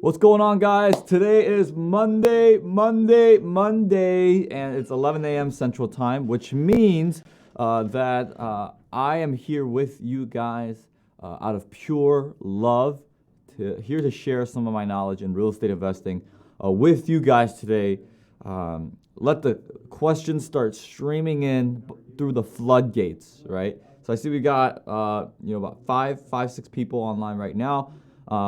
What's going on, guys? Today is Monday, and it's 11 a.m. Central Time, which means that I am here with you guys out of pure love, here to share some of my knowledge in real estate investing with you guys today. Let the questions start streaming in through the floodgates, right? So I see we got about five, 6 people online right now.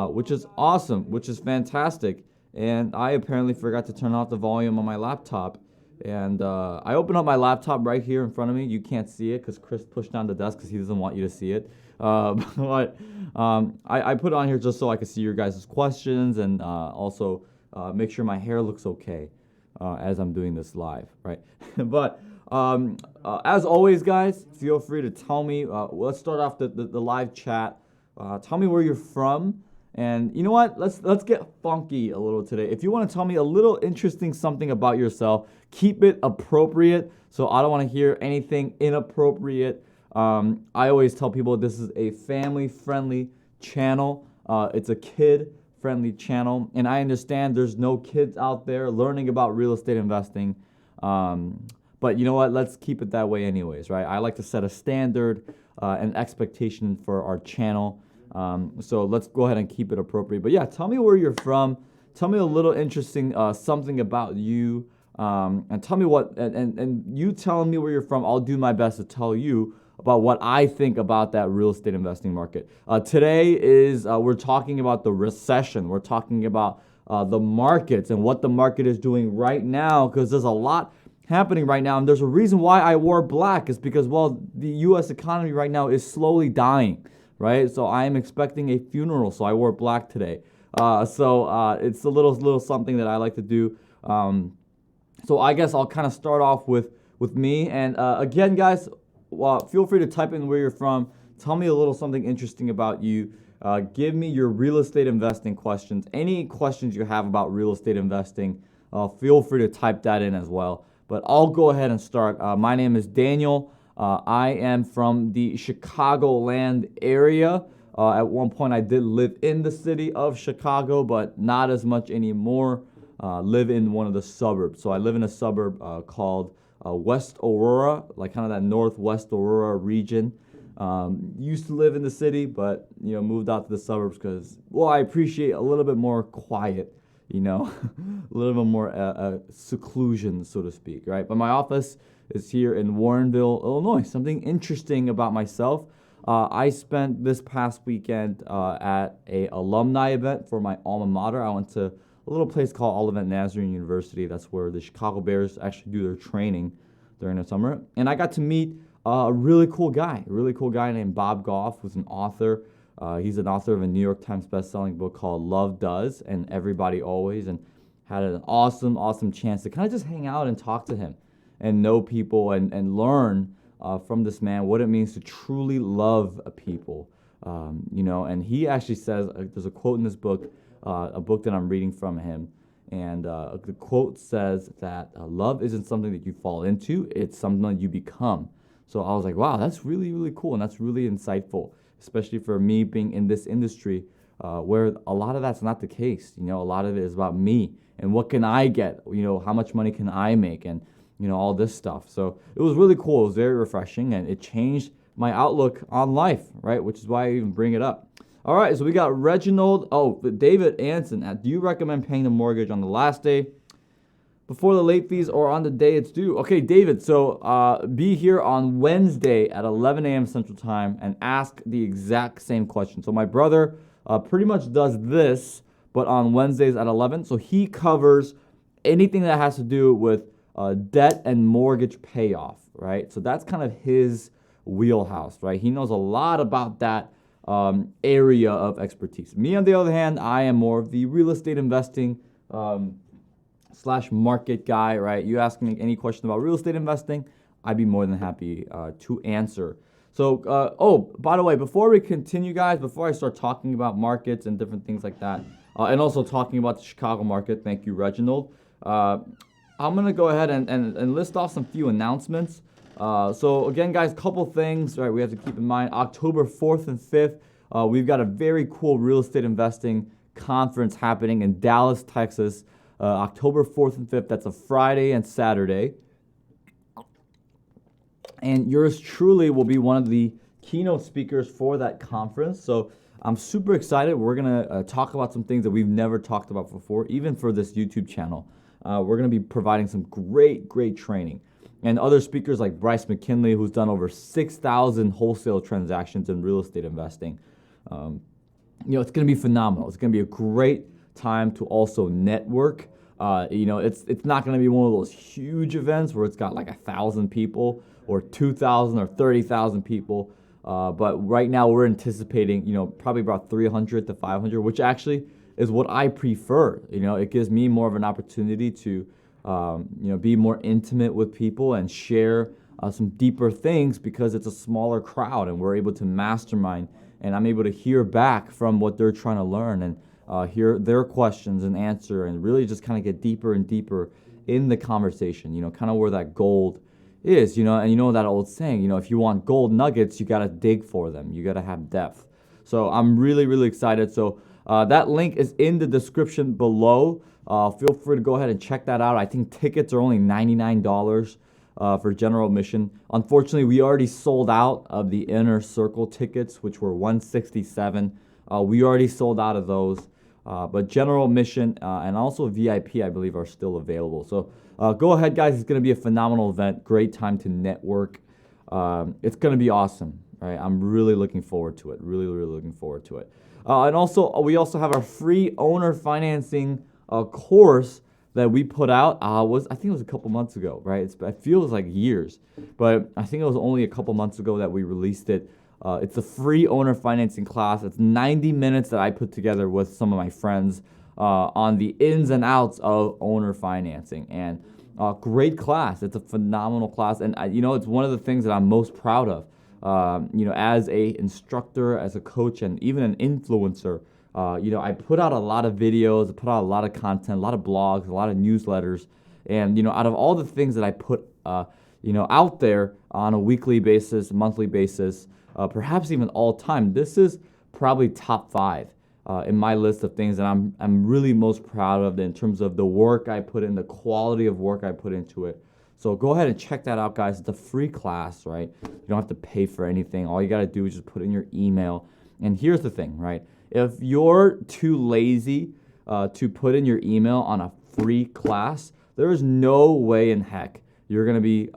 Which is awesome, which is fantastic. And I apparently forgot to turn off the volume on my laptop. And I opened up my laptop right here in front of me. You can't see it because Chris pushed down the desk because he doesn't want you to see it. But I put it on here just so I could see your guys' questions and also make sure my hair looks okay as I'm doing this live, right? But as always, guys, feel free to tell me. Let's start off the live chat. Tell me where you're from. And you know what? Let's get funky a little today. If you want to tell me a little interesting something about yourself, keep it appropriate. So I don't want to hear anything inappropriate. I always tell people this is a family-friendly channel. It's a kid-friendly channel. And I understand there's no kids out there learning about real estate investing. But you know what? Let's keep it that way anyways, right? I like to set a standard and expectation for our channel. So let's go ahead and keep it appropriate. But yeah, tell me where you're from. Tell me a little interesting something about you. And tell me what, and you telling me where you're from, I'll do my best to tell you about what I think about that real estate investing market. Today is, we're talking about the recession. We're talking about the markets and what the market is doing right now, because there's a lot happening right now. And there's a reason why I wore black is because, well, the U.S. economy right now is slowly dying. Right, so I am expecting a funeral, so I wore black today. So it's a little something that I like to do. So I guess I'll kind of start off with me. And again, guys, feel free to type in where you're from. Tell me a little something interesting about you. Give me your real estate investing questions. Any questions you have about real estate investing, feel free to type that in as well. But I'll go ahead and start. My name is Daniel. I am from the Chicagoland area. At one point, I did live in the city of Chicago, but not as much anymore. Live in one of the suburbs. So I live in a suburb called West Aurora, like kind of that northwest Aurora region. Used to live in the city, but moved out to the suburbs because, well, I appreciate a little bit more quiet. A little bit more seclusion, so to speak, right? But my office is here in Warrenville, Illinois. Something interesting about myself. I spent this past weekend at a alumni event for my alma mater. I went to a little place called Olivet Nazarene University. That's where the Chicago Bears actually do their training during the summer. And I got to meet a really cool guy named Bob Goff, who's an author. He's an author of a New York Times bestselling book called Love Does and Everybody Always, and had an awesome chance to kind of just hang out and talk to him and know people and learn from this man what it means to truly love people. And he actually says, there's a quote in this book, a book that I'm reading from him, and the quote says that love isn't something that you fall into, it's something that you become. So I was like, wow, that's really, really cool, and that's really insightful, especially for me being in this industry where a lot of that's not the case. A lot of it is about me and what can I get, how much money can I make, and all this stuff. So it was really cool. It was very refreshing, and it changed my outlook on life, right? Which is why I even bring it up. All right, so we got Reginald. David Anson. Do you recommend paying the mortgage on the last day, before the late fees, or on the day it's due? Okay, David, so be here on Wednesday at 11 a.m. Central Time and ask the exact same question. So my brother pretty much does this, but on Wednesdays at 11. So he covers anything that has to do with debt and mortgage payoff, right? So that's kind of his wheelhouse, right? He knows a lot about that area of expertise. Me, on the other hand, I am more of the real estate investing slash market guy, right? You ask me any question about real estate investing, I'd be more than happy to answer. So, by the way, before we continue, guys, before I start talking about markets and different things like that, and also talking about the Chicago market, thank you, Reginald, I'm going to go ahead and list off some few announcements. So again, guys, couple things, right, we have to keep in mind. October 4th and 5th, we've got a very cool real estate investing conference happening in Dallas, Texas, October 4th and 5th. That's a Friday and Saturday. And yours truly will be one of the keynote speakers for that conference. So I'm super excited. We're going to talk about some things that we've never talked about before, even for this YouTube channel. We're going to be providing some great training. And other speakers like Bryce McKinley, who's done over 6,000 wholesale transactions in real estate investing. It's going to be phenomenal. It's going to be a great time to also network. It's not going to be one of those huge events where it's got like 1,000 people or 2,000 or 30,000 people. But right now we're anticipating, probably about 300 to 500, which actually is what I prefer. It gives me more of an opportunity to, be more intimate with people and share some deeper things because it's a smaller crowd and we're able to mastermind and I'm able to hear back from what they're trying to learn and hear their questions and answer and really just kind of get deeper and deeper in the conversation, kind of where that gold is, and that old saying, if you want gold nuggets, you got to dig for them. You got to have depth. So I'm really excited. So that link is in the description below. Feel free to go ahead and check that out. I think tickets are only $99 for general admission. Unfortunately, we already sold out of the inner circle tickets, which were $167. We already sold out of those. But general admission and also VIP, I believe, are still available. So go ahead, guys. It's going to be a phenomenal event. Great time to network. It's going to be awesome. Right? I'm really looking forward to it. Really looking forward to it. And also, we also have our free owner financing course that we put out. I think it was a couple months ago, right? It feels like years, but I think it was only a couple months ago that we released it. It's a free owner financing class. It's 90 minutes that I put together with some of my friends on the ins and outs of owner financing. And great class. It's a phenomenal class. And, it's one of the things that I'm most proud of, as a instructor, as a coach, and even an influencer. I put out a lot of videos, I put out a lot of content, a lot of blogs, a lot of newsletters. And, out of all the things that I put, out there on a weekly basis, monthly basis, perhaps even all time, this is probably top 5 in my list of things that I'm really most proud of in terms of the work I put in, the quality of work I put into it. So go ahead and check that out, guys. It's a free class, right? You don't have to pay for anything. All you got to do is just put in your email. And here's the thing, right? If you're too lazy to put in your email on a free class, there is no way in heck you're going to be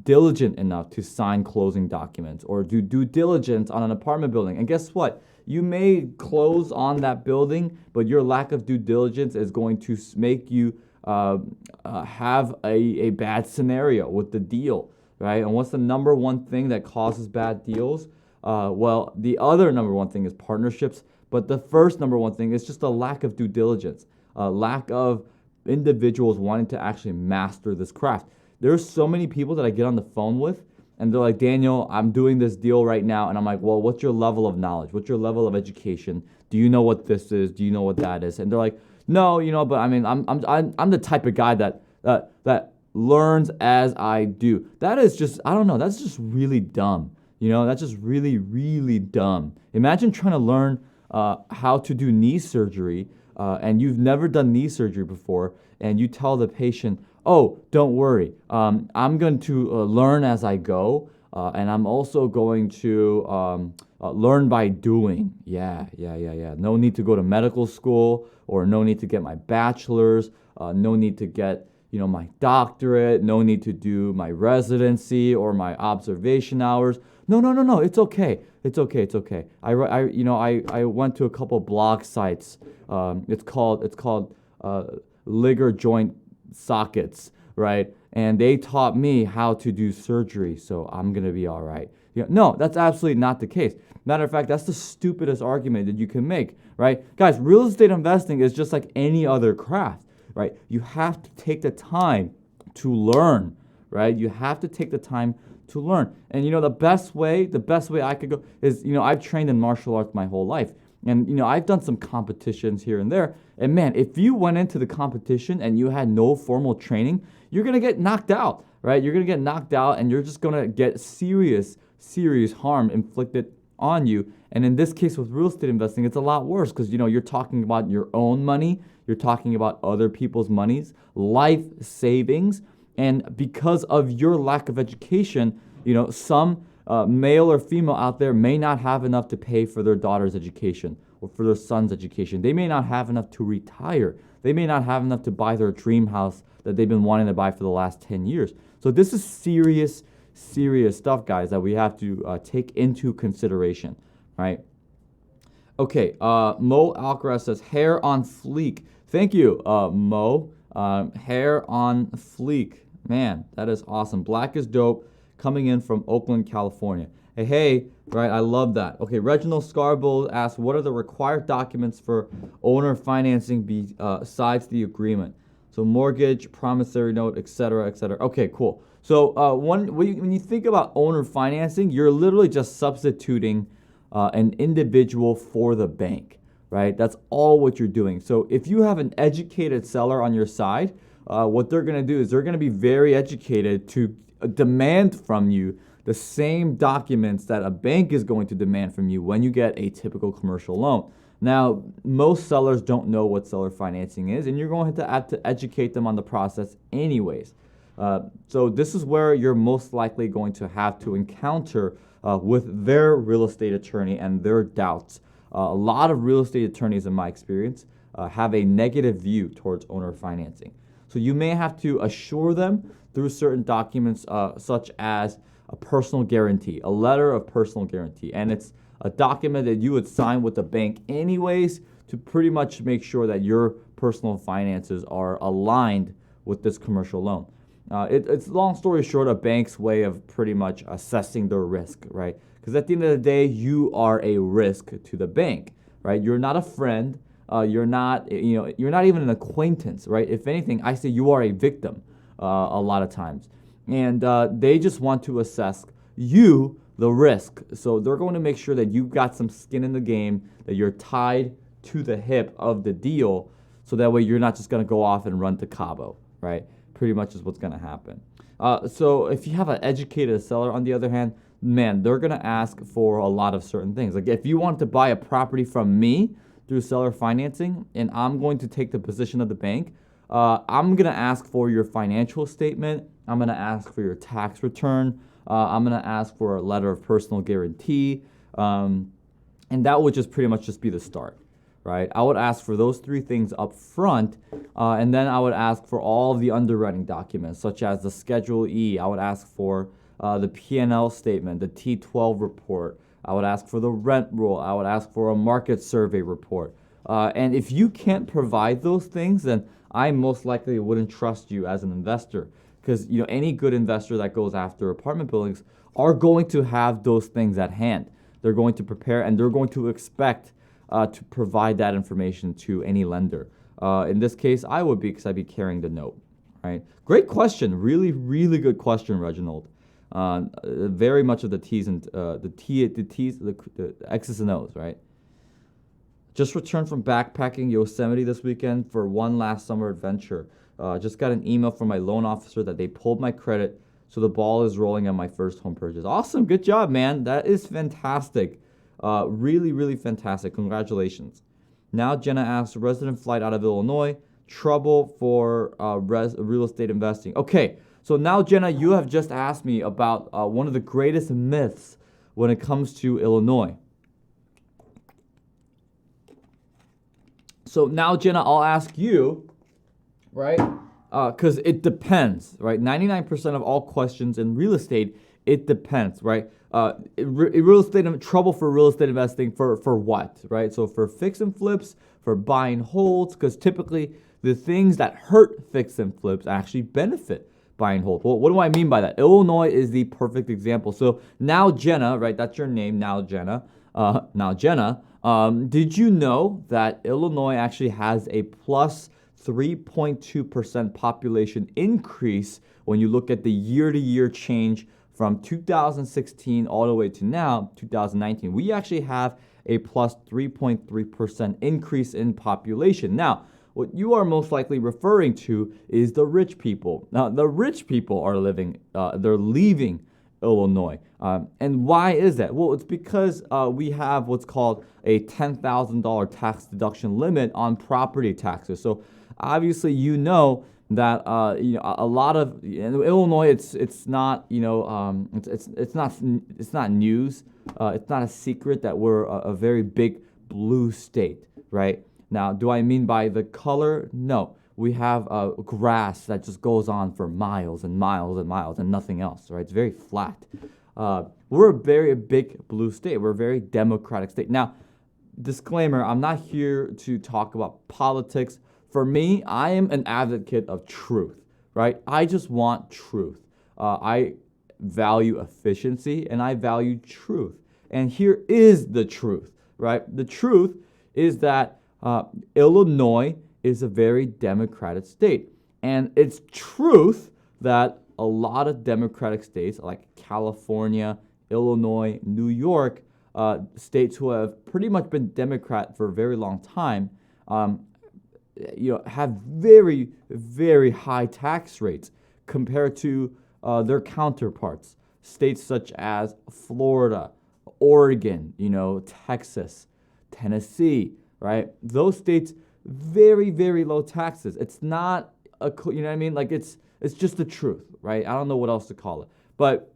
diligent enough to sign closing documents or do due diligence on an apartment building. And guess what? You may close on that building, but your lack of due diligence is going to make you have a bad scenario with the deal, right? And what's the number one thing that causes bad deals? Well, the other number one thing is partnerships, but the first number one thing is just a lack of due diligence, a lack of individuals wanting to actually master this craft. There's so many people that I get on the phone with, and they're like, Daniel, I'm doing this deal right now. And I'm like, well, what's your level of knowledge? What's your level of education? Do you know what this is? Do you know what that is? And they're like, no, but I mean, I'm the type of guy that learns as I do. That is just, I don't know, that's just really dumb. That's just really dumb. Imagine trying to learn how to do knee surgery, and you've never done knee surgery before, and you tell the patient, oh, don't worry, I'm going to learn as I go, and I'm also going to learn by doing. Yeah. No need to go to medical school, or no need to get my bachelor's, no need to get my doctorate, no need to do my residency or my observation hours. No, it's okay. I went to a couple blog sites. It's called Ligger Joint Sockets, right? And they taught me how to do surgery, so I'm gonna be all right. No, that's absolutely not the case. Matter of fact, that's the stupidest argument that you can make, right? Guys, real estate investing is just like any other craft, right? You have to take the time to learn, right? You have to take the time to learn. And the best way I could go is, I've trained in martial arts my whole life. And, I've done some competitions here and there. And man, if you went into the competition and you had no formal training, you're going to get knocked out, right? You're going to get knocked out and you're just going to get serious harm inflicted on you. And in this case with real estate investing, it's a lot worse because you're talking about your own money, you're talking about other people's monies, life savings, and because of your lack of education, some male or female out there may not have enough to pay for their daughter's education or for their son's education. They may not have enough to retire. They may not have enough to buy their dream house that they've been wanting to buy for the last 10 years. So this is serious stuff, guys, that we have to take into consideration, right? Okay, Mo Alcaraz says, hair on fleek. Thank you, Mo. Hair on fleek. Man, that is awesome. Black is dope, coming in from Oakland, California. Hey, right, I love that. Okay, Reginald Scarborough asks, what are the required documents for owner financing besides the agreement? So mortgage, promissory note, et cetera, et cetera. Okay, cool. So when you think about owner financing, you're literally just substituting an individual for the bank, right? That's all what you're doing. So if you have an educated seller on your side, what they're going to do is they're going to be very educated to demand from you the same documents that a bank is going to demand from you when you get a typical commercial loan. Now, most sellers don't know what seller financing is, and you're going to have to educate them on the process anyways. So this is where you're most likely going to have to encounter with their real estate attorney and their doubts. A lot of real estate attorneys, in my experience, have a negative view towards owner financing. So you may have to assure them through certain documents such as a personal guarantee, a letter of personal guarantee. And it's a document that you would sign with the bank anyways to pretty much make sure that your personal finances are aligned with this commercial loan. It's long story short, a bank's way of pretty much assessing their risk, right? Because at the end of the day, you are a risk to the bank, right? You're not a friend. You're not even an acquaintance, right? If anything, I say you are a victim a lot of times. And they just want to assess you, the risk. So they're going to make sure that you've got some skin in the game, that you're tied to the hip of the deal, so that way you're not just going to go off and run to Cabo, right? Pretty much is what's going to happen. So if you have an educated seller, on the other hand, man, they're going to ask for a lot of certain things. Like if you want to buy a property from me through seller financing, and I'm going to take the position of the bank, I'm going to ask for your financial statement. I'm going to ask for your tax return. I'm going to ask for a letter of personal guarantee. And that would just pretty much just be the start, right? I would ask for those three things up front, and then I would ask for all of the underwriting documents, such as the Schedule E. I would ask for the P&L statement, the T12 report. I would ask for the rent roll. I would ask for a market survey report. And if you can't provide those things, then I most likely wouldn't trust you as an investor, because any good investor that goes after apartment buildings are going to have those things at hand. They're going to prepare, and they're going to expect to provide that information to any lender. In this case, I would be, because I'd be carrying the note, right? Great question. Really, really good question, Reginald. Very much of the T's and the X's and O's, right? Just returned from backpacking Yosemite this weekend for one last summer adventure. Just got an email from my loan officer that they pulled my credit, so the ball is rolling on my first home purchase. Awesome. Good job, man. That is fantastic. Really, really fantastic. Congratulations. Now Jenna asks, resident flight out of Illinois, trouble for real estate investing. Okay, so now Jenna, you have just asked me about one of the greatest myths when it comes to Illinois. So now Jenna, I'll ask you, right? Because it depends, right? 99% of all questions in real estate, it depends, right? Real estate trouble for real estate investing for what, right? So for fix and flips, for buy and holds, because typically the things that hurt fix and flips actually benefit buy and hold. Well, what do I mean by that? Illinois is the perfect example. So now Jenna, right? That's your name, now Jenna. Did you know that Illinois actually has a plus 3.2% population increase when you look at the year-to-year change from 2016 all the way to now, 2019? We actually have a plus 3.3% increase in population. Now, what you are most likely referring to is the rich people. Now, the rich people are they're leaving Illinois. And why is that? Well, it's because we have what's called a $10,000 tax deduction limit on property taxes. So obviously, that a lot of in Illinois, it's not it's not news. It's not a secret that we're a very big blue state, right? Now, do I mean by the color? No. We have grass that just goes on for miles and miles and miles and nothing else, right? It's very flat. We're a very big blue state. We're a very democratic state. Now, disclaimer, I'm not here to talk about politics. For me, I am an advocate of truth, right? I just want truth. I value efficiency and I value truth. And here is the truth, right? The truth is that Illinois is a very democratic state. And it's truth that a lot of democratic states like California, Illinois, New York, states who have pretty much been Democrat for a very long time, have very, very high tax rates compared to their counterparts. States such as Florida, Oregon, Texas, Tennessee, right? Those states, very, very low taxes. It's not Like it's just the truth, right? I don't know what else to call it. But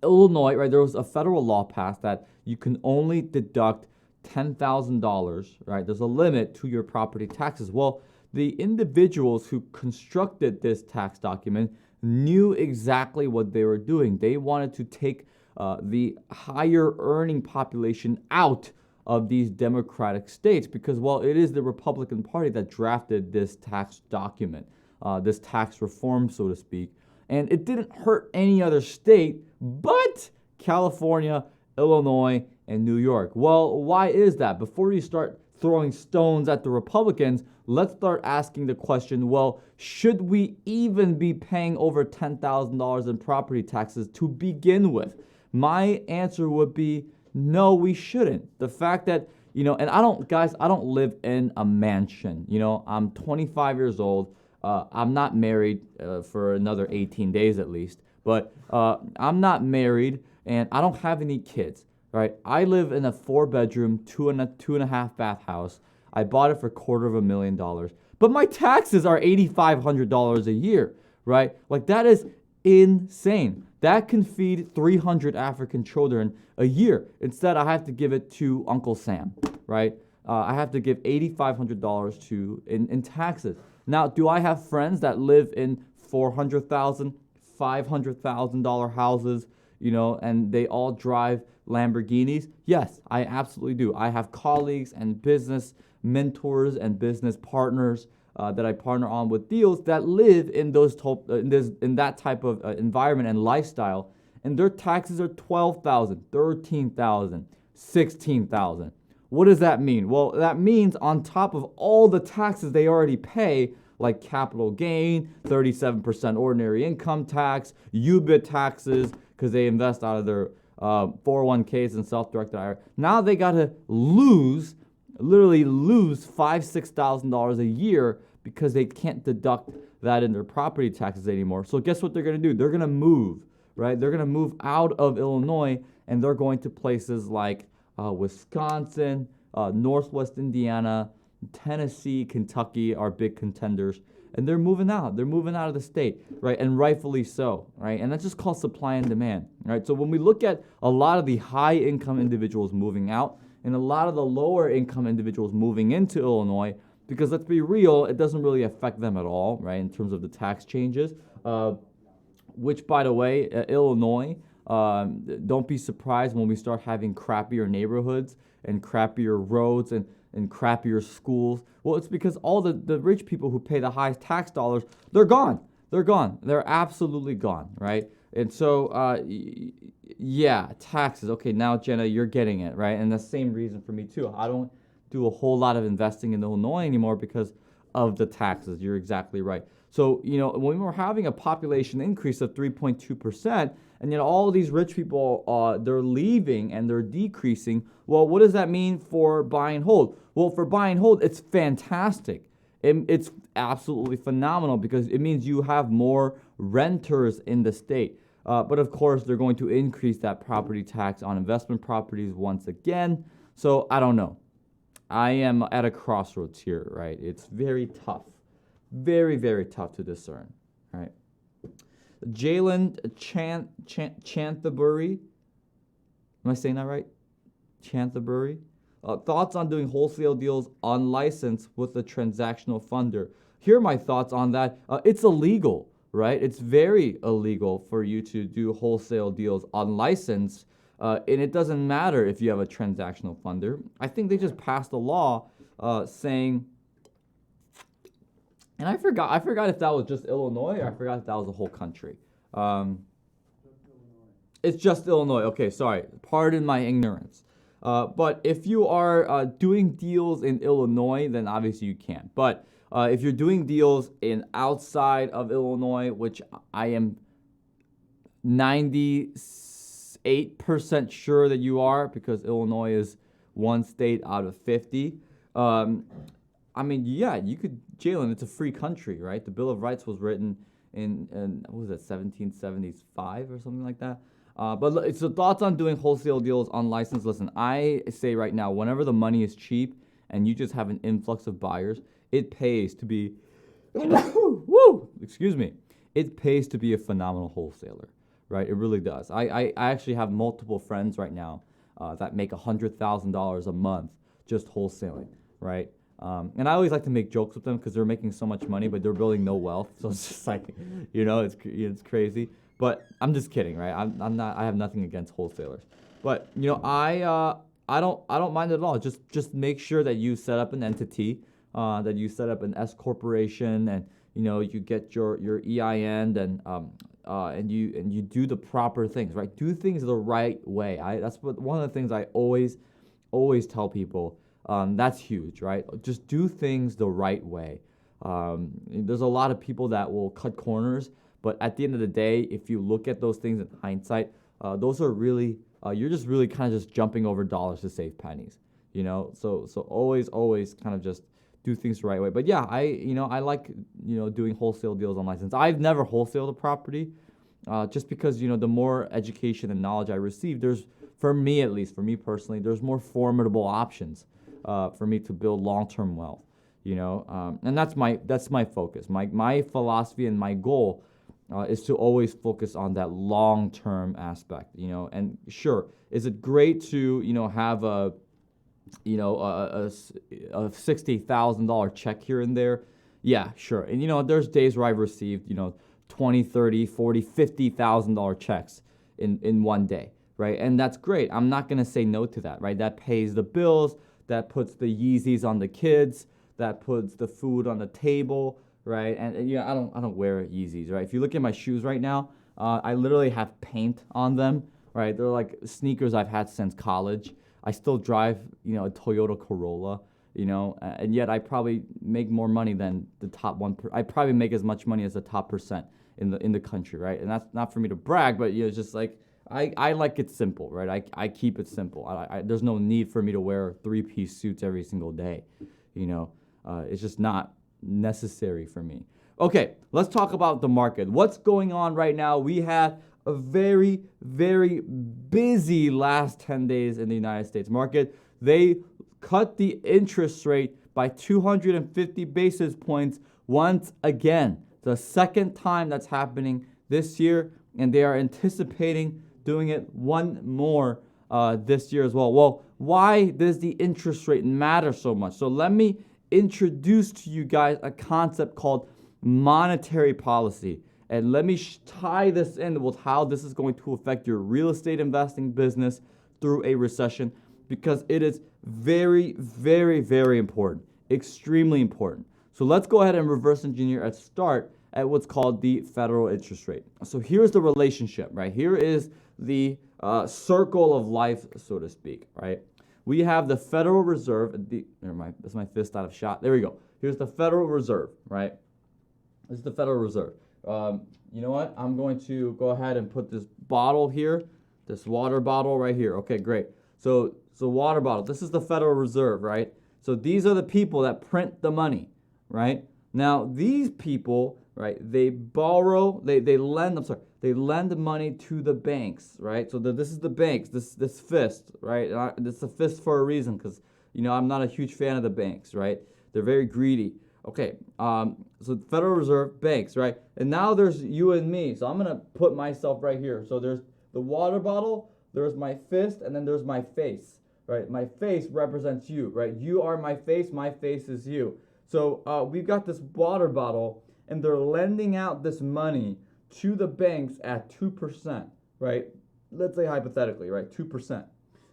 Illinois, right? There was a federal law passed that you can only deduct $10,000, right? There's a limit to your property taxes. Well, the individuals who constructed this tax document knew exactly what they were doing. They wanted to take the higher earning population out of these democratic states because, well, it is the Republican Party that drafted this tax document, this tax reform, so to speak. And it didn't hurt any other state but California, Illinois, and New York. Well, why is that? Before you start throwing stones at the Republicans, let's start asking the question, well, should we even be paying over $10,000 in property taxes to begin with? My answer would be no, we shouldn't. The fact that, and I don't live in a mansion. I'm 25 years old. I'm not married for another 18 days at least, but I'm not married and I don't have any kids, right? I live in a 4-bedroom, two and a half bath house. I bought it for $250,000, but my taxes are $8,500 a year, right? Like that is insane. That can feed 300 African children a year. Instead, I have to give it to Uncle Sam, right? I have to give $8,500 in taxes. Now, do I have friends that live in $400,000, $500,000 houses, and they all drive Lamborghinis? Yes, I absolutely do. I have colleagues and business mentors and business partners that I partner on with deals that live in in that type of environment and lifestyle, and their taxes are $12,000, $13,000, $16,000. What does that mean? Well, that means on top of all the taxes they already pay, like capital gain, 37% ordinary income tax, UBIT taxes, because they invest out of their 401ks and self-directed IRA. Now they got to literally lose $5,000-$6,000 a year because they can't deduct that in their property taxes anymore. So guess what they're going to do? They're going to move, right? They're going to move out of Illinois and they're going to places like Wisconsin, Northwest Indiana, Tennessee, Kentucky are big contenders. And they're moving out. They're moving out of the state, right? And rightfully so, right? And that's just called supply and demand, right? So when we look at a lot of the high-income individuals moving out and a lot of the lower-income individuals moving into Illinois, because let's be real, it doesn't really affect them at all, right, in terms of the tax changes, which, by the way, Illinois, don't be surprised when we start having crappier neighborhoods and crappier roads and crappier schools. Well, it's because all the rich people who pay the highest tax dollars, they're gone. They're gone. They're absolutely gone, right? And so, yeah, taxes. Okay, now, Jenna, you're getting it, right? And the same reason for me, too. I don't do a whole lot of investing in Illinois anymore because of the taxes. You're exactly right. So, when we're having a population increase of 3.2%, and yet all these rich people, they're leaving and they're decreasing, well, what does that mean for buy and hold? Well, for buy and hold, it's fantastic. It's absolutely phenomenal because it means you have more renters in the state. But of course, they're going to increase that property tax on investment properties once again. So I don't know. I am at a crossroads here, right? It's very tough. Very, very tough to discern, right? Jalen Chanthabury. Am I saying that right? Chanthabury. Thoughts on doing wholesale deals unlicensed with a transactional funder. Here are my thoughts on that. It's illegal, right? It's very illegal for you to do wholesale deals unlicensed, and it doesn't matter if you have a transactional funder. I think they just passed a law saying, and I forgot if that was just Illinois or I forgot if that was the whole country. It's just Illinois. Okay, sorry. Pardon my ignorance. But if you are doing deals in Illinois, then obviously you can. But if you're doing deals in outside of Illinois, which I am 98% sure that you are, because Illinois is one state out of 50. I mean, yeah, you could, Jalen, it's a free country, right? The Bill of Rights was written in what was it, 1775 or something like that? But it's the thoughts on doing wholesale deals unlicensed. Listen, I say right now, whenever the money is cheap and you just have an influx of buyers, it pays to be, woo, excuse me, it pays to be a phenomenal wholesaler, right? It really does. I actually have multiple friends right now that make $100,000 a month just wholesaling, right? And I always like to make jokes with them because they're making so much money, but they're building no wealth. So it's just like, it's crazy. But I'm just kidding, right? I'm not. I have nothing against wholesalers, but I don't mind it at all. Just make sure that you set up an entity, that you set up an S corporation, and you get your EIN, and you do the proper things, right? Do things the right way. That's one of the things I always tell people. That's huge, right? Just do things the right way. There's a lot of people that will cut corners. But at the end of the day, if you look at those things in hindsight, those are really, you're just really kind of just jumping over dollars to save pennies, So always kind of just do things the right way. But yeah, I like, doing wholesale deals on license. I've never wholesaled a property, just because, the more education and knowledge I receive, for me at least, for me personally, there's more formidable options for me to build long-term wealth, and that's my focus. My philosophy and my goal is to always focus on that long-term aspect, and sure, is it great to, have a $60,000 check here and there? Yeah, sure. And, there's days where I've received, $20, $30, $40, $50,000 checks in one day, right? And that's great. I'm not going to say no to that, right? That pays the bills, that puts the Yeezys on the kids, that puts the food on the table, right? And I don't wear Yeezys, right? If you look at my shoes right now, I literally have paint on them, right? They're like sneakers I've had since college. I still drive, a Toyota Corolla, and yet I probably make more money than the top 1%. I probably make as much money as the top percent in the country, right? And that's not for me to brag, but it's just like I like it simple, right? I keep it simple. There's no need for me to wear 3-piece suits every single day, It's just not necessary for me. Okay, let's talk about the market. What's going on right now? We had a very, very busy last 10 days in the United States market. They cut the interest rate by 250 basis points once again. The second time that's happening this year, and they are anticipating doing it one more this year as well. Well, why does the interest rate matter so much? So let me introduce to you guys a concept called monetary policy. And let me tie this in with how this is going to affect your real estate investing business through a recession, because it is very, very, very important, extremely important. So let's go ahead and reverse engineer and start at what's called the federal interest rate. So here's the relationship, right? Here is the circle of life, so to speak, right? We have the Federal Reserve. Never mind, that's my fist out of shot. There we go. Here's the Federal Reserve, right? This is the Federal Reserve. You know what? I'm going to go ahead and put this bottle here, this water bottle right here. Okay, great. So water bottle. This is the Federal Reserve, right? So these are the people that print the money, right? Now, these people, right? They lend, they lend money to the banks, right? So this is the banks, this fist, right? It's a fist for a reason, because, I'm not a huge fan of the banks, right? They're very greedy. Okay, so Federal Reserve, banks, right? And now there's you and me. So I'm going to put myself right here. So there's the water bottle, there's my fist, and then there's my face, right? My face represents you, right? You are my face is you. So we've got this water bottle, and they're lending out this money to the banks at 2%, right? Let's say hypothetically, right? 2%.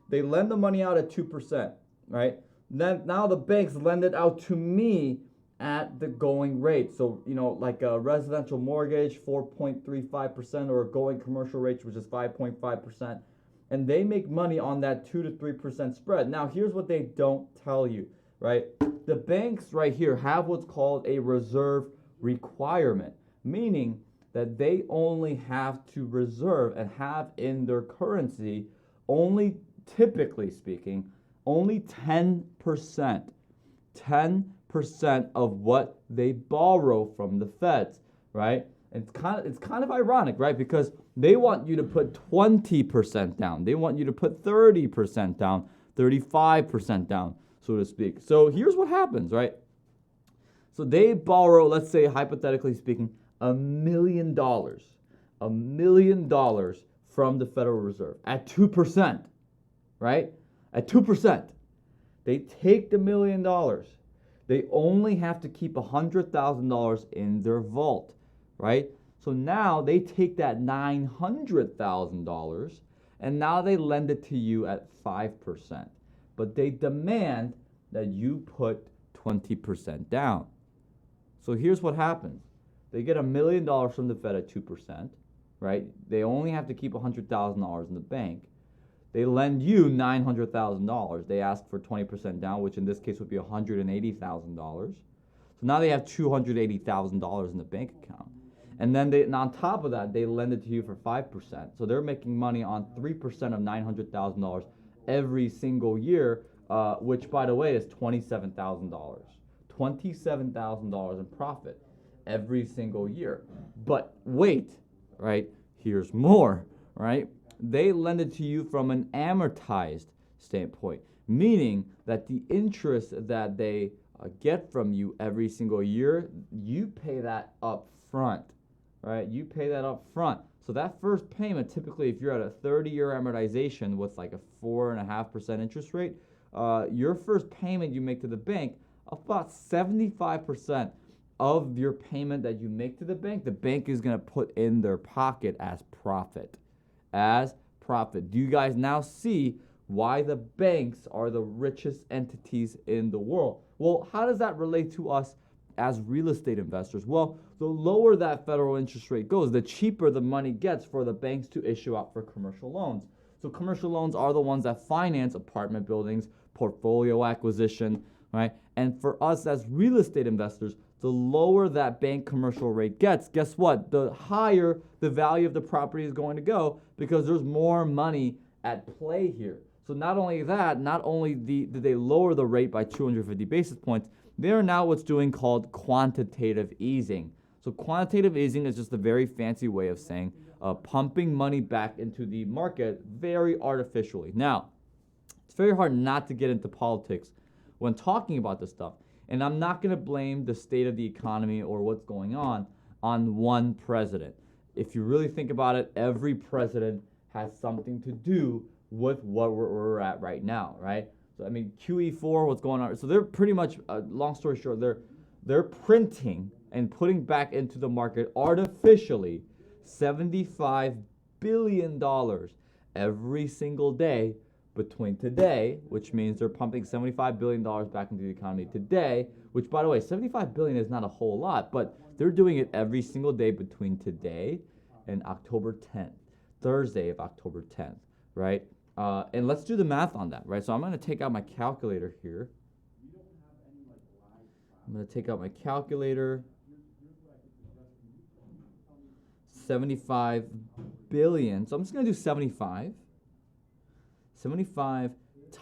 They lend the money out at 2%, right? Then now the banks lend it out to me at the going rate. So, like a residential mortgage, 4.35%, or a going commercial rate, which is 5.5%. And they make money on that 2 to 3% spread. Now, here's what they don't tell you, right? The banks right here have what's called a reserve requirement, meaning that they only have to reserve and have in their currency only, typically speaking, only 10%. 10% of what they borrow from the feds, right? It's kind of ironic, right? Because they want you to put 20% down. They want you to put 30% down, 35% down, so to speak. So here's what happens, right? So they borrow, let's say hypothetically speaking, $1 million from the Federal Reserve at 2%, right? At 2%. They take the $1 million. They only have to keep $100,000 in their vault, right? So now they take that $900,000 and now they lend it to you at 5%. But they demand that you put 20% down. So here's what happens. They get $1 million from the Fed at 2%, right? They only have to keep $100,000 in the bank. They lend you $900,000. They ask for 20% down, which in this case would be $180,000. So now they have $280,000 in the bank account. And then on top of that, they lend it to you for 5%. So they're making money on 3% of $900,000 every single year, which, by the way, is $27,000. $27,000 in profit every single year. But wait, right? Here's more, right? They lend it to you from an amortized standpoint, meaning that the interest that they get from you every single year, you pay that up front, right? You pay that up front. So that first payment, typically if you're at a 30-year amortization with like a 4.5% interest rate, your first payment you make to the bank, about 75% of your payment that you make to the bank is going to put in their pocket as profit. Do you guys now see why the banks are the richest entities in the world? Well, how does that relate to us as real estate investors? Well, the lower that federal interest rate goes, the cheaper the money gets for the banks to issue out for commercial loans. So commercial loans are the ones that finance apartment buildings, portfolio acquisition, right? And for us as real estate investors, the lower that bank commercial rate gets, guess what? The higher the value of the property is going to go, because there's more money at play here. So not only that, did they lower the rate by 250 basis points, they are now what's doing called quantitative easing. So quantitative easing is just a very fancy way of saying pumping money back into the market very artificially. Now, it's very hard not to get into politics when talking about this stuff. And I'm not going to blame the state of the economy or what's going on one president. If you really think about it, every president has something to do with what we're at right now, right? So, I mean, QE4, what's going on? So they're pretty much, long story short, they're printing and putting back into the market artificially $75 billion every single day between today, which means they're pumping $75 billion back into the economy today, which, by the way, $75 billion is not a whole lot, but they're doing it every single day between today and October 10th, Thursday of October 10th, right? And let's do the math on that, right? So I'm going to take out my calculator here. I'm going to take out my calculator. 75 billion. So I'm just going to do 75. 75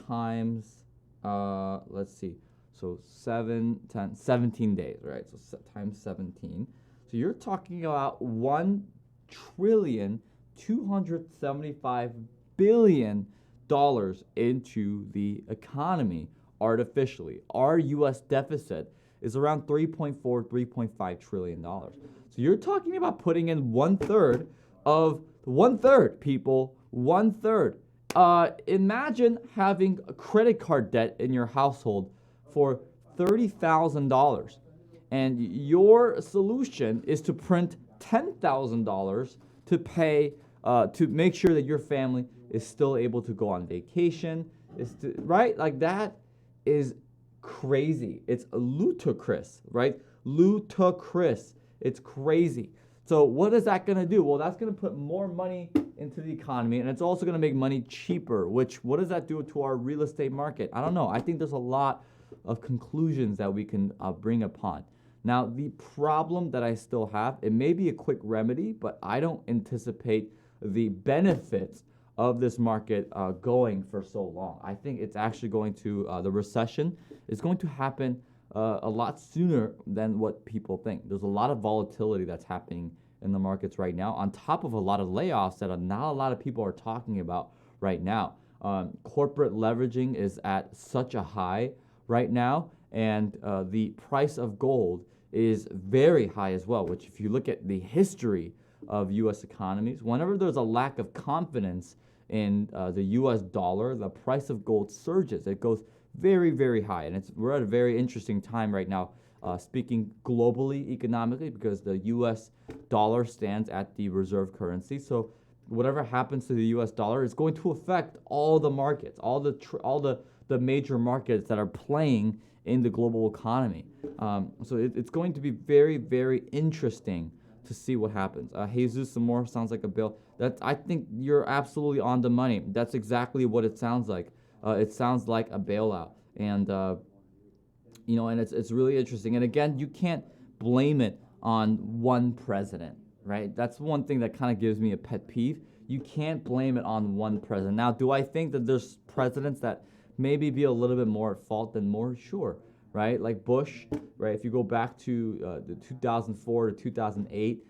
times, let's see, so 17 days, right? So times 17. So you're talking about $1,275 billion into the economy artificially. Our U.S. deficit is around $3.5 trillion. So you're talking about putting in one third, people, one third. Imagine having a credit card debt in your household for $30,000, and your solution is to print $10,000 to pay to make sure that your family is still able to go on vacation. Right? Like that is crazy. It's ludicrous, right? Ludicrous. It's crazy. So what is that going to do? Well, that's going to put more money into the economy, and it's also going to make money cheaper, which what does that do to our real estate market? I don't know. I think there's a lot of conclusions that we can bring upon. Now, the problem that I still have, it may be a quick remedy, but I don't anticipate the benefits of this market going for so long. I think it's actually going to, the recession is going to happen a lot sooner than what people think. There's a lot of volatility that's happening in the markets right now, on top of a lot of layoffs that not a lot of people are talking about right now. Corporate leveraging is at such a high right now, and the price of gold is very high as well, which if you look at the history of U.S. economies, whenever there's a lack of confidence in the U.S. dollar, the price of gold surges. It goes very, very high. And we're at a very interesting time right now, speaking globally, economically, because the U.S. dollar stands at the reserve currency. So whatever happens to the U.S. dollar is going to affect all the markets, all the major markets that are playing in the global economy. So it's going to be very, very interesting to see what happens. Jesus some more sounds like a bill. I think you're absolutely on the money. That's exactly what it sounds like. It sounds like a bailout, and and it's really interesting. And again, you can't blame it on one president, right? That's one thing that kind of gives me a pet peeve. You can't blame it on one president. Now, do I think that there's presidents that maybe be a little bit more at fault than more? Sure, right? Like Bush, right? If you go back to the 2004 to 2008,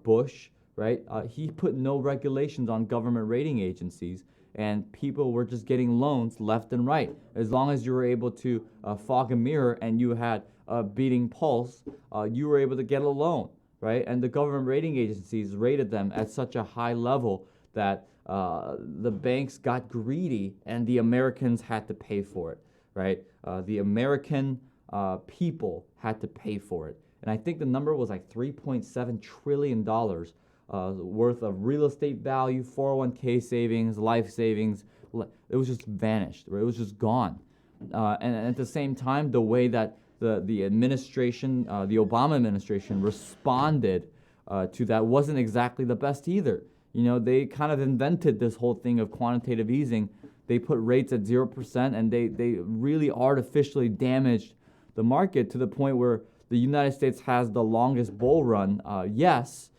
Bush, right? He put no regulations on government rating agencies, and people were just getting loans left and right. As long as you were able to fog a mirror and you had a beating pulse, you were able to get a loan, right? And the government rating agencies rated them at such a high level that the banks got greedy and the Americans had to pay for it, right? The American people had to pay for it. And I think the number was like $3.7 trillion worth of real estate value, 401k savings, life savings. It was just vanished, right? It was just gone. And at the same time, the way that the administration, the Obama administration, responded to that wasn't exactly the best either. You know, they kind of invented this whole thing of quantitative easing. They put rates at 0%, and they really artificially damaged the market to the point where the United States has the longest bull run. Yes,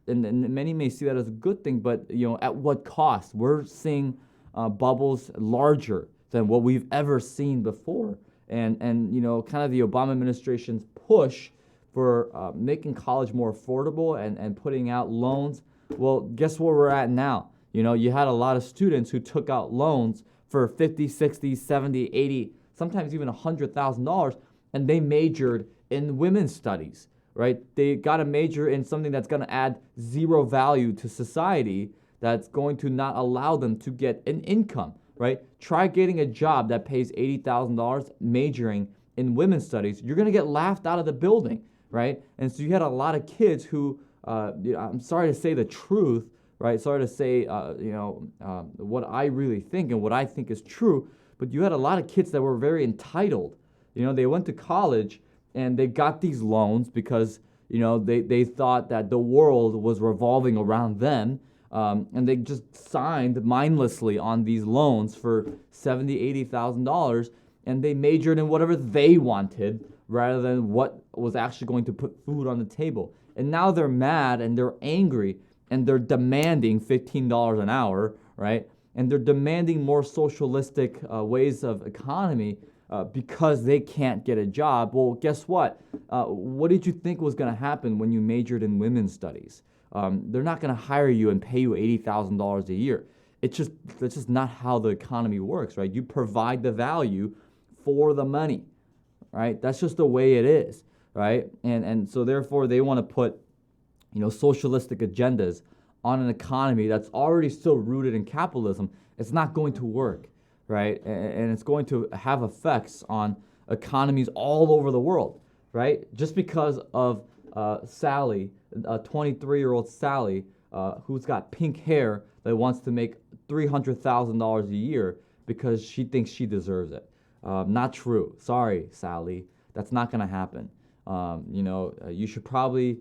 and many may see that as a good thing, but at what cost? We're seeing bubbles larger than what we've ever seen before, and kind of the Obama administration's push for making college more affordable and putting out loans. Well, guess where we're at now? You had a lot of students who took out loans for $50, $60, $70, $80, sometimes even $100,000, and they majored in women's studies, right? They got a major in something that's going to add zero value to society, that's going to not allow them to get an income, right? Try getting a job that pays $80,000 majoring in women's studies. You're going to get laughed out of the building, right? And so you had a lot of kids who, I'm sorry to say the truth, right? Sorry to say, what I really think and what I think is true, but you had a lot of kids that were very entitled. They went to college and they got these loans because, they thought that the world was revolving around them. And they just signed mindlessly on these loans for $70,000, $80,000, and they majored in whatever they wanted rather than what was actually going to put food on the table. And now they're mad and they're angry and they're demanding $15 an hour, right? And they're demanding more socialistic ways of economy because they can't get a job. Well, guess what? What did you think was going to happen when you majored in women's studies? They're not going to hire you and pay you $80,000 a year. That's just not how the economy works, right? You provide the value for the money, right? That's just the way it is, right? And so therefore they want to put, socialistic agendas on an economy that's already so rooted in capitalism. It's not going to work, right? And it's going to have effects on economies all over the world, right? Just because of Sally, 23-year-old Sally, who's got pink hair that wants to make $300,000 a year because she thinks she deserves it. Not true. Sorry, Sally. That's not going to happen. You should probably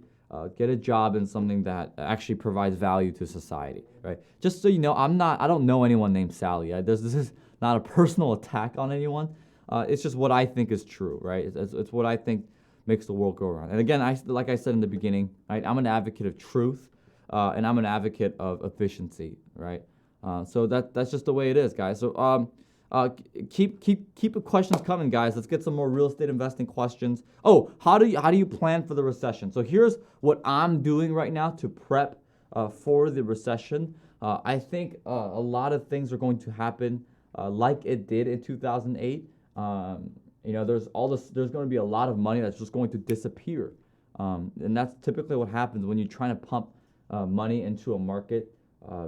get a job in something that actually provides value to society, right? Just so you know, I don't know anyone named Sally. This is not a personal attack on anyone. It's just what I think is true, right? It's what I think makes the world go around. And again, like I said in the beginning, right, I'm an advocate of truth, and I'm an advocate of efficiency, right? So that's just the way it is, guys. So keep the questions coming, guys. Let's get some more real estate investing questions. Oh, how do you plan for the recession? So here's what I'm doing right now to prep for the recession. I think a lot of things are going to happen like it did in 2008. There's going to be a lot of money that's just going to disappear, and that's typically what happens when you're trying to pump money into a market.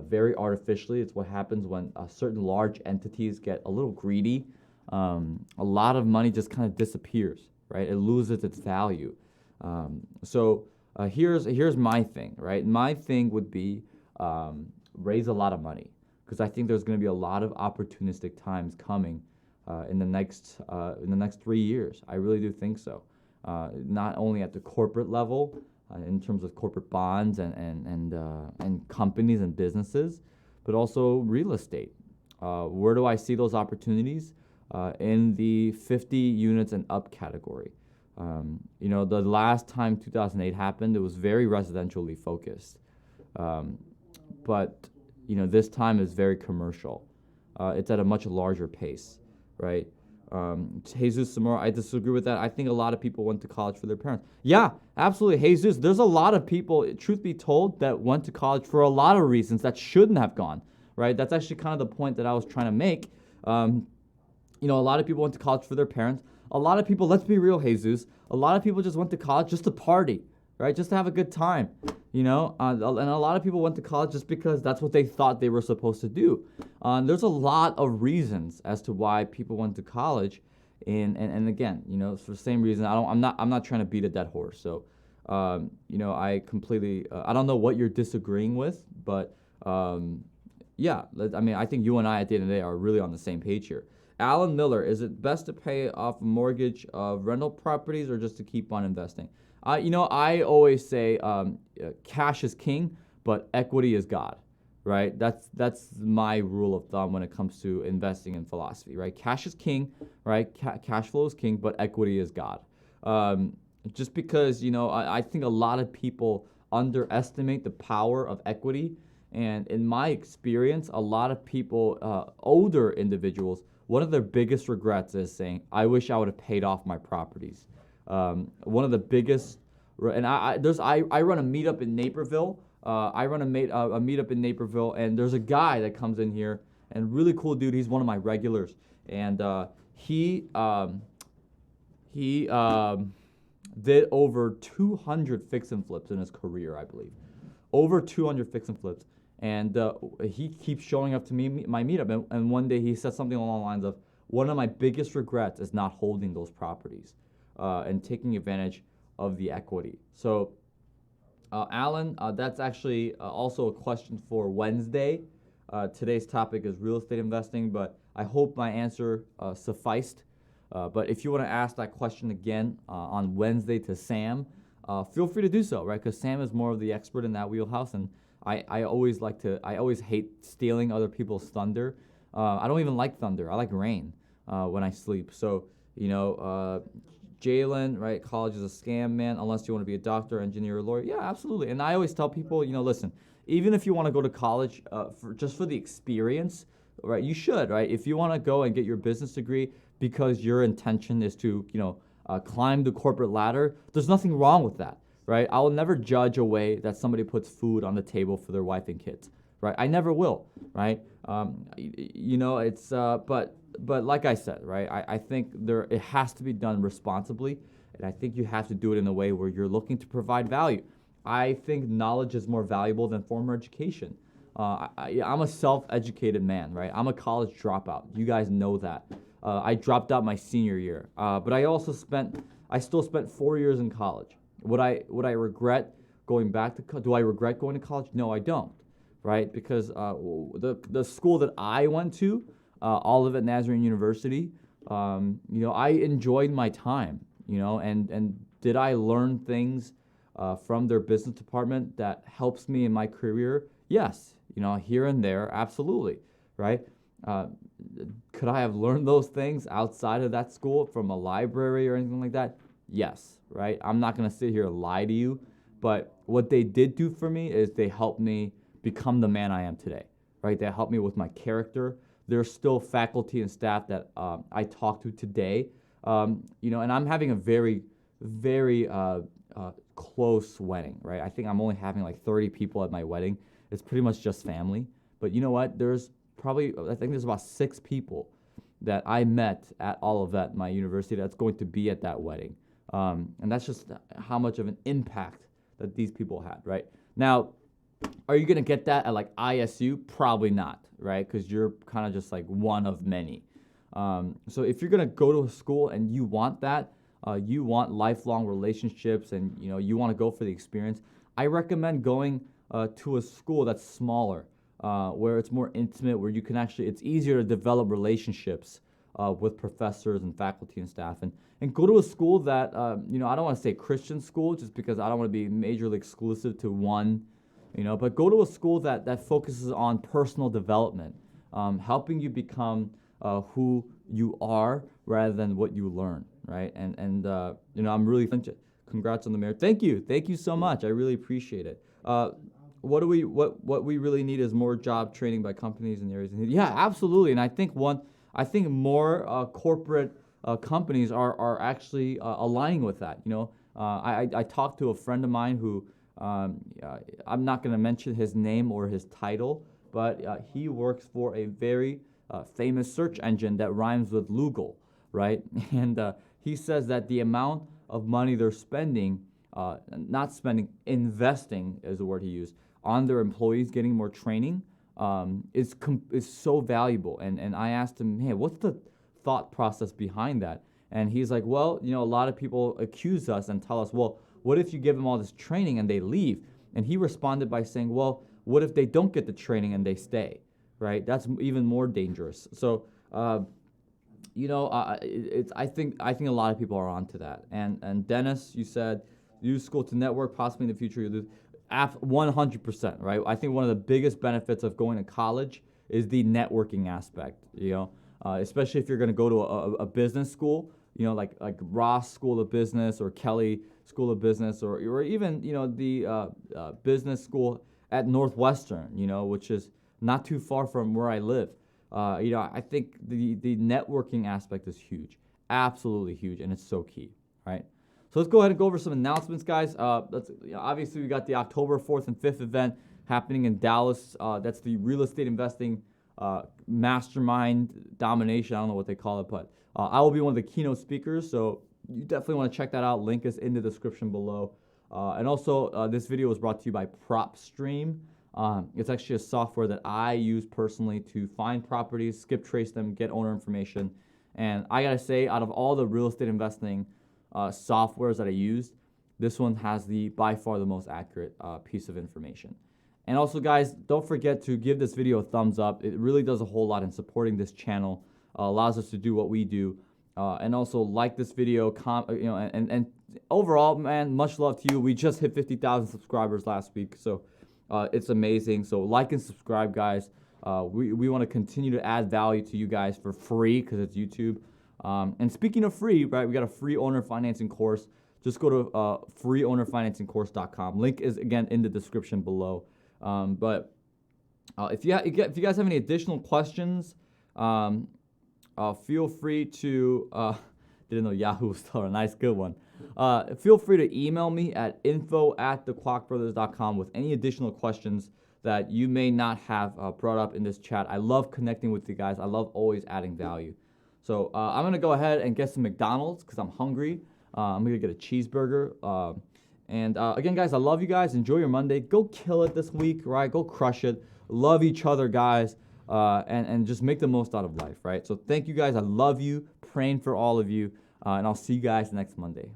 Very artificially. It's what happens when certain large entities get a little greedy. A lot of money just kind of disappears, right? It loses its value. So here's my thing, right? My thing would be raise a lot of money, because I think there's going to be a lot of opportunistic times coming in the next 3 years. I really do think so. Not only at the corporate level, in terms of corporate bonds and companies and businesses, but also real estate. Where do I see those opportunities? In the 50 units and up category. The last time 2008 happened, it was very residentially focused. But this time is very commercial. It's at a much larger pace, right? Jesus Samora, I disagree with that. I think a lot of people went to college for their parents. Yeah, absolutely, Jesus. There's a lot of people, truth be told, that went to college for a lot of reasons that shouldn't have gone, right? That's actually kind of the point that I was trying to make. A lot of people went to college for their parents. A lot of people, let's be real, Jesus, a lot of people just went to college just to party, right? Just to have a good time, and a lot of people went to college just because that's what they thought they were supposed to do. There's a lot of reasons as to why people went to college, and again, for the same reason. I'm not trying to beat a dead horse. So, I completely, I don't know what you're disagreeing with, but I think you and I at the end of the day are really on the same page here. Alan Miller, is it best to pay off a mortgage of rental properties or just to keep on investing? I always say cash is king, but equity is God, right? That's my rule of thumb when it comes to investing in philosophy, right? Cash is king, right? Cash flow is king, but equity is God. Just because, I think a lot of people underestimate the power of equity. And in my experience, a lot of people, older individuals, one of their biggest regrets is saying, I wish I would have paid off my properties. One of the biggest, and I run a meetup in Naperville. I run a meetup in Naperville, and there's a guy that comes in here, and really cool dude. He's one of my regulars, and he did over 200 fix and flips in his career, I believe. Over 200 fix and flips, and he keeps showing up to me my meetup, and one day he said something along the lines of, one of my biggest regrets is not holding those properties. And taking advantage of the equity. So, Alan, that's actually also a question for Wednesday. Today's topic is real estate investing, but I hope my answer sufficed. But if you want to ask that question again on Wednesday to Sam, feel free to do so, right? Because Sam is more of the expert in that wheelhouse, and I always hate stealing other people's thunder. I don't even like thunder. I like rain when I sleep. So, Jalen, right? College is a scam, man, unless you want to be a doctor, engineer, or lawyer. Yeah, absolutely. And I always tell people, listen, even if you want to go to college for the experience, right, you should, right? If you want to go and get your business degree, because your intention is to, climb the corporate ladder, there's nothing wrong with that, right? I will never judge a way that somebody puts food on the table for their wife and kids, right? I never will, right? But like I said, right? I think it has to be done responsibly, and I think you have to do it in a way where you're looking to provide value. I think knowledge is more valuable than formal education. I'm a self-educated man, right? I'm a college dropout. You guys know that. I dropped out my senior year, but I still spent 4 years in college. Would I regret going back to? Do I regret going to college? No, I don't, right? Because the school that I went to, Olivet Nazarene University, I enjoyed my time, and did I learn things from their business department that helps me in my career? Yes, here and there, absolutely, right? Could I have learned those things outside of that school from a library or anything like that? Yes, right? I'm not going to sit here and lie to you, but what they did do for me is they helped me become the man I am today, right? They helped me with my character. There's still faculty and staff that I talk to today, and I'm having a very, very close wedding, right? I think I'm only having like 30 people at my wedding. It's pretty much just family. But you know what? I think there's about 6 people that I met at Olivet, my university, that's going to be at that wedding. And that's just how much of an impact that these people had, right? Now, are you going to get that at like ISU? Probably not, right? Because you're kind of just like one of many. So if you're going to go to a school and you want that, you want lifelong relationships and you want to go for the experience, I recommend going to a school that's smaller, where it's more intimate, where you can it's easier to develop relationships with professors and faculty and staff. And go to a school that, I don't want to say Christian school just because I don't want to be majorly exclusive to one, but go to a school that focuses on personal development, helping you become who you are rather than what you learn, right? And I'm really, congrats on the marriage. Thank you so much. I really appreciate it. What we really need is more job training by companies in areas. Yeah, absolutely. And I think more corporate companies are actually aligning with that. I talked to a friend of mine who I'm not going to mention his name or his title, but he works for a very famous search engine that rhymes with Lugal, right? And he says that the amount of money they're spending, investing is the word he used, on their employees getting more training is so valuable. And I asked him, hey, what's the thought process behind that? And he's like, well, a lot of people accuse us and tell us, well, what if you give them all this training and they leave? And he responded by saying, well, what if they don't get the training and they stay, right? That's even more dangerous. So, I think a lot of people are onto that. And Dennis, you said use school to network, possibly in the future you lose. 100%, right? I think one of the biggest benefits of going to college is the networking aspect, especially if you're going to go to a business school, like Ross School of Business or Kelly School of Business or even, the business school at Northwestern, which is not too far from where I live. I think the networking aspect is huge, absolutely huge, and it's so key, right? So let's go ahead and go over some announcements, guys. Obviously, we got the October 4th and 5th event happening in Dallas. That's the real estate investing mastermind domination. I don't know what they call it, but I will be one of the keynote speakers. So you definitely want to check that out. Link is in the description below. And also, this video was brought to you by PropStream. It's actually a software that I use personally to find properties, skip trace them, get owner information. And I gotta say, out of all the real estate investing softwares that I used, this one has by far the most accurate piece of information. And also, guys, don't forget to give this video a thumbs up. It really does a whole lot in supporting this channel, allows us to do what we do. And also like this video, and overall, man, much love to you. We just hit 50,000 subscribers last week, so it's amazing. So like and subscribe, guys. We want to continue to add value to you guys for free because it's YouTube. And speaking of free, right, we got a free owner financing course. Just go to freeownerfinancingcourse.com. Link is, again, in the description below. But if you guys have any additional questions, feel free to, didn't know Yahoo was still a nice, good one. Feel free to email me at info@thekwakbrothers.com with any additional questions that you may not have brought up in this chat. I love connecting with you guys. I love always adding value. So I'm going to go ahead and get some McDonald's because I'm hungry. I'm going to get a cheeseburger. And again, guys, I love you guys. Enjoy your Monday. Go kill it this week, right? Go crush it. Love each other, guys, and just make the most out of life, right? So thank you, guys. I love you. Praying for all of you. And I'll see you guys next Monday.